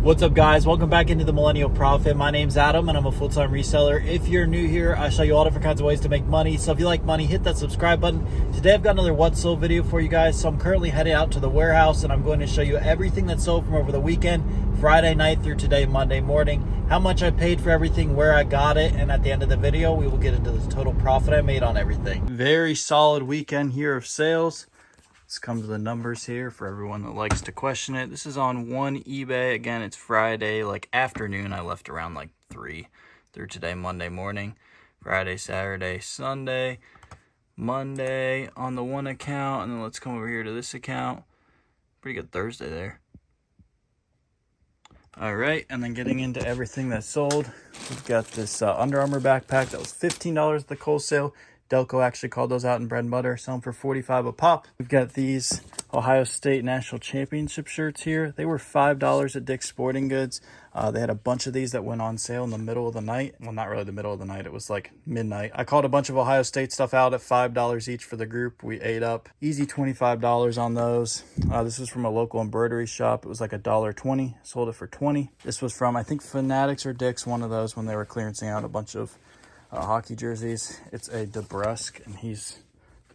What's up, guys? Welcome back into the Millennial Profit. My name's Adam and I'm a full-time reseller. If you're new here, I show you all different kinds of ways to make money. So if you like money, hit that subscribe button. Today I've got another what sold video for you guys. So I'm currently headed out to the warehouse and I'm going to show you everything that sold from over the weekend, Friday night through today, Monday morning, how much I paid for everything, where I got it, and at the end of the video, we will get into the total profit I made on everything. Very solid weekend here of sales. Let's come to the numbers here for everyone that likes to question it. This is on one eBay. Again, it's Friday, like afternoon. I left around like 3 through today, Monday morning. Friday, Saturday, Sunday, Monday on the one account. And then let's come over here to this account. Pretty good Thursday there. All right, and then getting into everything that sold. We've got this Under Armour backpack that was $15 at the Kohl's sale. Delco actually called those out in bread and butter, selling for $45 a pop. We've got these Ohio State National Championship shirts here. They were $5 at Dick's Sporting Goods. They had a bunch of these that went on sale in the middle of the night. Well, not really the middle of the night. It was like midnight. I called a bunch of Ohio State stuff out at $5 each for the group. We ate up easy $25 on those. This was from a local embroidery shop. It was like $1.20. Sold it for $20. This was from, I think, Fanatics or Dick's, one of those, when they were clearancing out a bunch of hockey jerseys. It's a DeBrusque and he's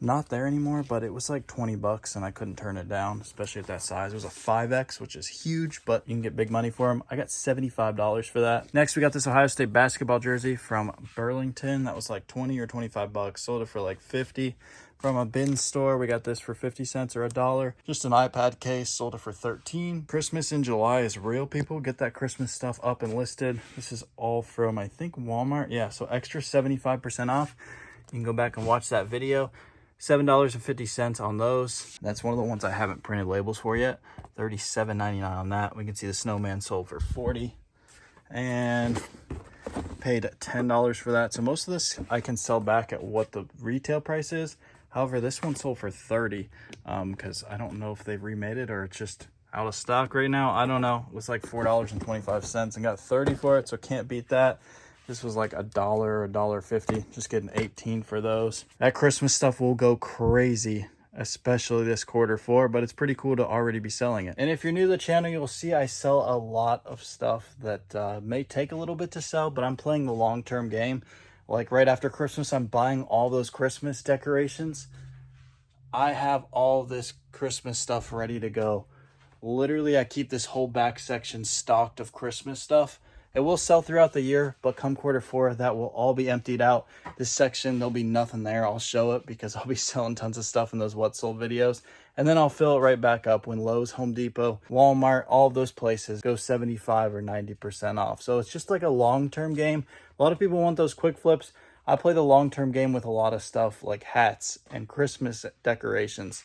not there anymore, but it was like $20 and I couldn't turn it down, especially at that size. It was a 5X, which is huge, but you can get big money for them. I got $75 for that. Next, we got this Ohio State basketball jersey from Burlington. That was like 20 or $25. Sold it for like 50. From a bin store, we got this for 50 cents or $1. Just an iPad case, sold it for 13. Christmas in July is real, people. Get that Christmas stuff up and listed. This is all from, I think, Walmart. Yeah, so extra 75% off. You can go back and watch that video. $7.50 on those. That's one of the ones I haven't printed labels for yet. $37.99 on that. We can see the snowman sold for $40. And paid $10 for that. So most of this I can sell back at what the retail price is. However, this one sold for $30 because I don't know if they've remade it or it's just out of stock right now. I don't know. It was like $4.25 and got $30 for it, so can't beat that. This was like $1 or $1.50. Just getting $18 for those. That Christmas stuff will go crazy, especially this Q4, but it's pretty cool to already be selling it. And if you're new to the channel, you'll see I sell a lot of stuff that may take a little bit to sell, but I'm playing the long-term game. Like right after Christmas, I'm buying all those Christmas decorations. I have all this Christmas stuff ready to go. Literally, I keep this whole back section stocked of Christmas stuff. It will sell throughout the year, but come Q4, that will all be emptied out. This section, there'll be nothing there. I'll show it because I'll be selling tons of stuff in those what sold videos. And then I'll fill it right back up when Lowe's, Home Depot, Walmart, all of those places go 75 or 90% off. So it's just like a long-term game. A lot of people want those quick flips. I play the long-term game with a lot of stuff like hats and Christmas decorations.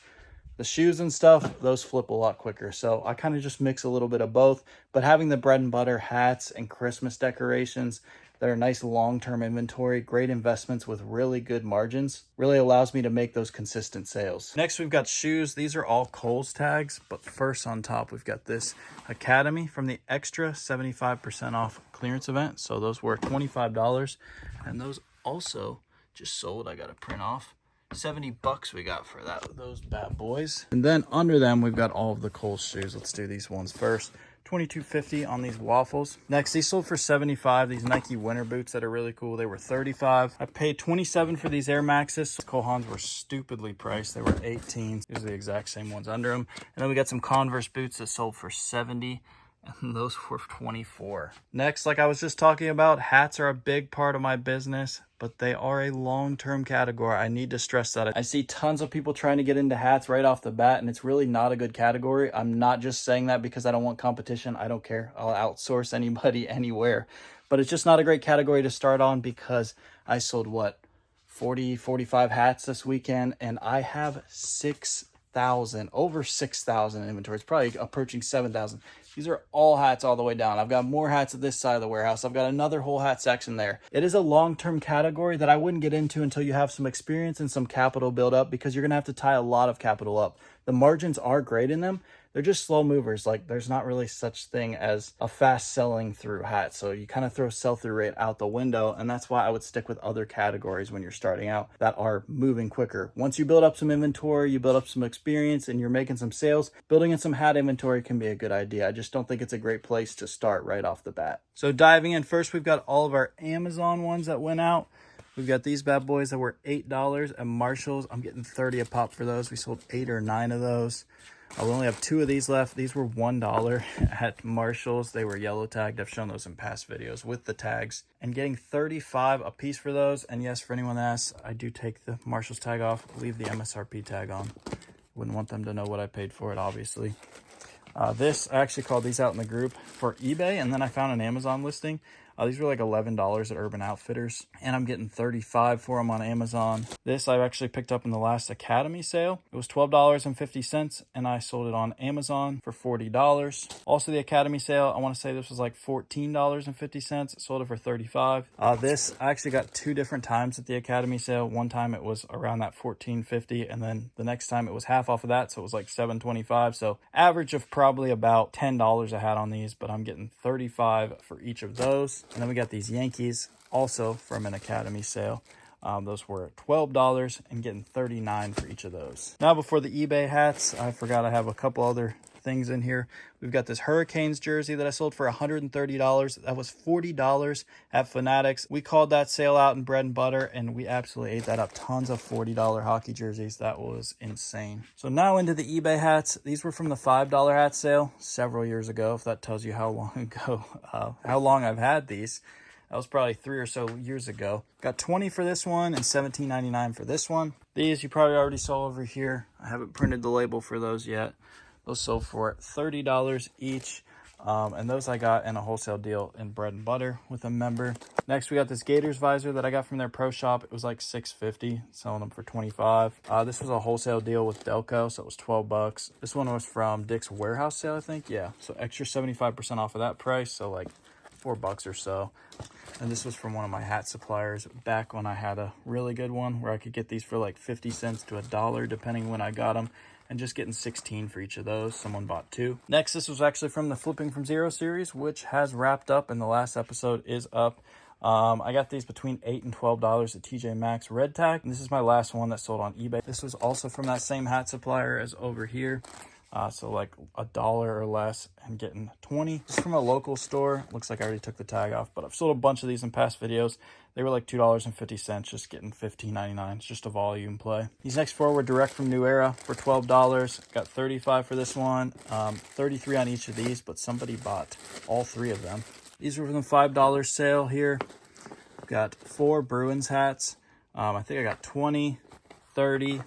The shoes and stuff, those flip a lot quicker. So I kind of just mix a little bit of both. But having the bread and butter hats and Christmas decorations that are nice long-term inventory, great investments with really good margins, really allows me to make those consistent sales. Next, we've got shoes. These are all Kohl's tags. But first on top, we've got this Academy from the extra 75% off clearance event. So those were $25. And those also just sold. I got to print off. $70 we got for those bad boys. And then under them we've got all of the Kohl's shoes. Let's do these ones first. $22.50 on these waffles. Next, these sold for $75. These Nike winter boots that are really cool, they were $35. I paid $27 for these Air Maxes. Cole Haans were stupidly priced. They were $18. These are the exact same ones under them. And then we got some Converse boots that sold for $70. And those were $24. Next, like I was just talking about, hats are a big part of my business, but they are a long-term category. I need to stress that. I see tons of people trying to get into hats right off the bat, and it's really not a good category. I'm not just saying that because I don't want competition. I don't care. I'll outsource anybody anywhere. But it's just not a great category to start on because I sold, what, 40, 45 hats this weekend, and I have over 6,000 in inventory. It's probably approaching 7,000. These are all hats all the way down. I've got more hats at this side of the warehouse. I've got another whole hat section there. It is a long-term category that I wouldn't get into until you have some experience and some capital build up because you're going to have to tie a lot of capital up. The margins are great in them. they're just slow movers. Like there's not really such thing as a fast selling through hat. So you kind of throw sell-through rate out the window. And that's why I would stick with other categories when you're starting out that are moving quicker. Once you build up some inventory, you build up some experience, and you're making some sales, building in some hat inventory can be a good idea. I just don't think it's a great place to start right off the bat. So diving in first, we've got all of our Amazon ones that went out. We've got these bad boys that were $8 at Marshall's. I'm getting 30 a pop for those. We sold 8 or 9 of those. We only have 2 of these left. These were $1 at Marshall's. They were yellow tagged. I've shown those in past videos with the tags. And getting 35 a piece for those. And yes, for anyone that asks, I do take the Marshall's tag off, leave the MSRP tag on. Wouldn't want them to know what I paid for it, obviously. I actually called these out in the group for eBay, and then I found an Amazon listing. These were like $11 at Urban Outfitters, and I'm getting 35 for them on Amazon. This I actually picked up in the last Academy sale. It was $12.50, and I sold it on Amazon for $40. Also, the Academy sale, I want to say this was like $14.50. Sold it for $35. This I actually got 2 different times at the Academy sale. One time it was around that $14.50, and then the next time it was half off of that, so it was like $7.25. So average of probably about $10 a hat on these, but I'm getting 35 for each of those. And then we got these Yankees also from an Academy sale. Those were $12 and getting 39 for each of those. Now before the eBay hats, I forgot I have a couple other things in here. We've got this Hurricanes jersey that I sold for $130. That was $40 at Fanatics. We called that sale out in bread and butter, and we absolutely ate that up. Tons of $40 hockey jerseys. That was insane. So now into the eBay hats. These were from the $5 hat sale several years ago, if that tells you how long ago, how long I've had these. That was probably 3 or so years ago. Got 20 for this one and $17.99 for this one. These you probably already saw over here. I haven't printed the label for those yet. Those sold for $30 each. And those I got in a wholesale deal in bread and butter with a member. Next, we got this Gators visor that I got from their pro shop. It was like $6.50, selling them for $25. This was a wholesale deal with Delco, so it was $12. This one was from Dick's Warehouse sale, I think. Yeah, so extra 75% off of that price, so like $4 or so. And this was from one of my hat suppliers back when I had a really good one where I could get these for like 50 cents to $1, depending when I got them. And just getting 16 for each of those. Someone bought 2. Next, this was actually from the Flipping from Zero series, which has wrapped up, and the last episode is up. I got these between $8 and $12 at TJ Maxx red tag. And this is my last one that sold on eBay. This was also from that same hat supplier as over here. So like $1 or less, and getting 20. This is from a local store. Looks like I already took the tag off, but I've sold a bunch of these in past videos. They were like $2.50, just getting $15.99. It's just a volume play. These next 4 were direct from New Era for $12. Got 35 for this one, 33 on each of these, but somebody bought all 3 of them. These were from the $5 sale here. Got 4 Bruins hats. I think I got 20, 30,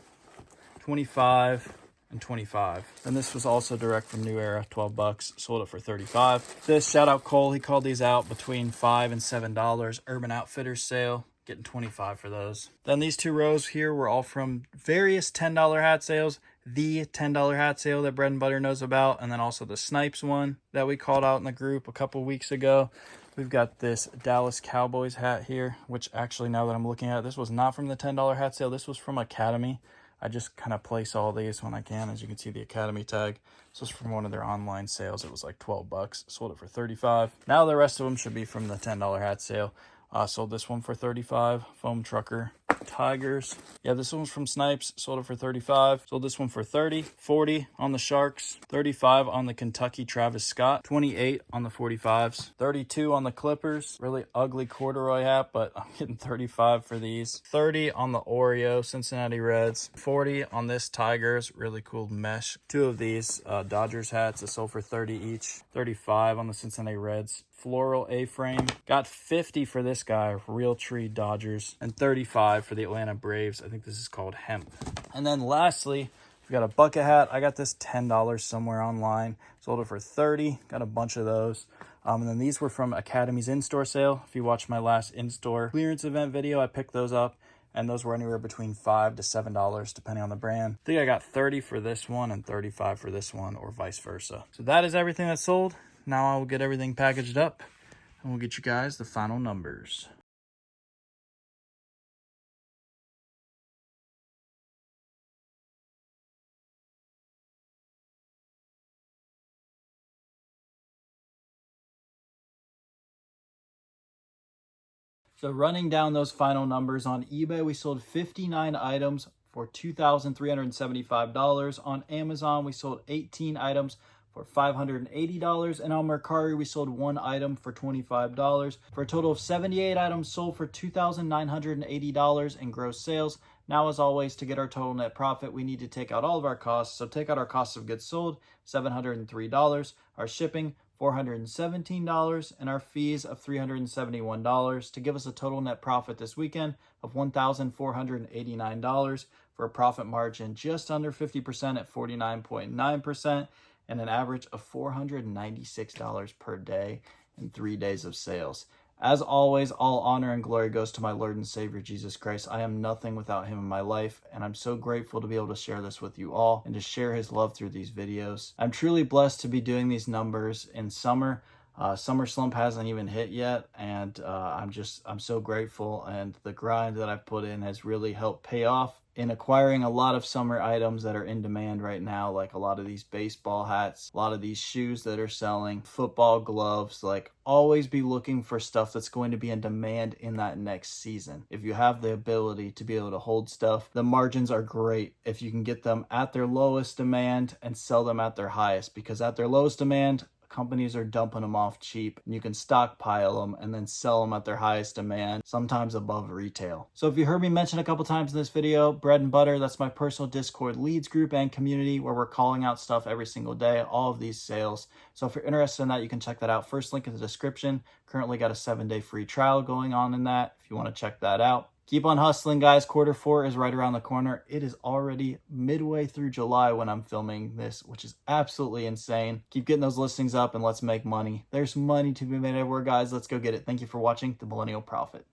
25, and 25. And this was also direct from New Era, $12. Sold it for $35. This, shout out Cole, he called these out between $5 and $7. Urban Outfitters sale, getting 25 for those. Then these 2 rows here were all from various $10 hat sales. The $10 hat sale that Bread and Butter knows about, and then also the Snipes one that we called out in the group a couple weeks ago. We've got this Dallas Cowboys hat here, which actually, now that I'm looking at it, this was not from the $10 hat sale. This was from Academy. I just kind of place all these when I can. As you can see, the Academy tag. This was from one of their online sales. It was like $12. Sold it for $35. Now the rest of them should be from the $10 hat sale. Sold this one for $35. Foam Trucker Tigers. Yeah, this one was from Snipes. Sold it for $35. Sold this one for $30. $40 on the Sharks. $35 on the Kentucky Travis Scott. $28 on the 45s. $32 on the Clippers. Really ugly corduroy hat, but I'm getting $35 for these. $30 on the Oreo Cincinnati Reds. $40 on this Tigers. Really cool mesh. 2 of these Dodgers hats that sold for $30 each. $35 on the Cincinnati Reds. Floral A-frame. Got $50 for this guy, Realtree Dodgers, and $35 for the Atlanta Braves. I think this is called Hemp. And then lastly, we've got a bucket hat. I got this $10 somewhere online. Sold it for $30. Got a bunch of those. And then these were from Academy's in-store sale. If you watched my last in-store clearance event video, I picked those up. And those were anywhere between $5 to $7, depending on the brand. I think I got 30 for this one and 35 for this one, or vice versa. So that is everything that's sold. Now I will get everything packaged up, and we'll get you guys the final numbers. So running down those final numbers, on eBay, we sold 59 items for $2,375. On Amazon, we sold 18 items for $580. And on Mercari, we sold one item for $25 for a total of 78 items sold for $2,980 in gross sales. Now, as always, to get our total net profit, we need to take out all of our costs. So take out our cost of goods sold, $703, our shipping, $417, and our fees of $371 to give us a total net profit this weekend of $1,489 for a profit margin just under 50% at 49.9% and an average of $496 per day in 3 days of sales. As always, all honor and glory goes to my Lord and Savior, Jesus Christ. I am nothing without him in my life, and I'm so grateful to be able to share this with you all and to share his love through these videos. I'm truly blessed to be doing these numbers in summer. Summer slump hasn't even hit yet, and I'm so grateful, and the grind that I've put in has really helped pay off in acquiring a lot of summer items that are in demand right now, like a lot of these baseball hats, a lot of these shoes that are selling, football gloves. Like, always be looking for stuff that's going to be in demand in that next season. If you have the ability to be able to hold stuff, the margins are great if you can get them at their lowest demand and sell them at their highest, because at their lowest demand, companies are dumping them off cheap, and you can stockpile them and then sell them at their highest demand, sometimes above retail. So if you heard me mention a couple times in this video, Bread and Butter, that's my personal Discord leads group and community where we're calling out stuff every single day, all of these sales. So if you're interested in that, you can check that out. First link in the description. Currently got a 7-day free trial going on in that if you want to check that out. Keep on hustling, guys. Q4 is right around the corner. It is already midway through July when I'm filming this, which is absolutely insane. Keep getting those listings up and let's make money. There's money to be made everywhere, guys. Let's go get it. Thank you for watching The Millennial Prophet.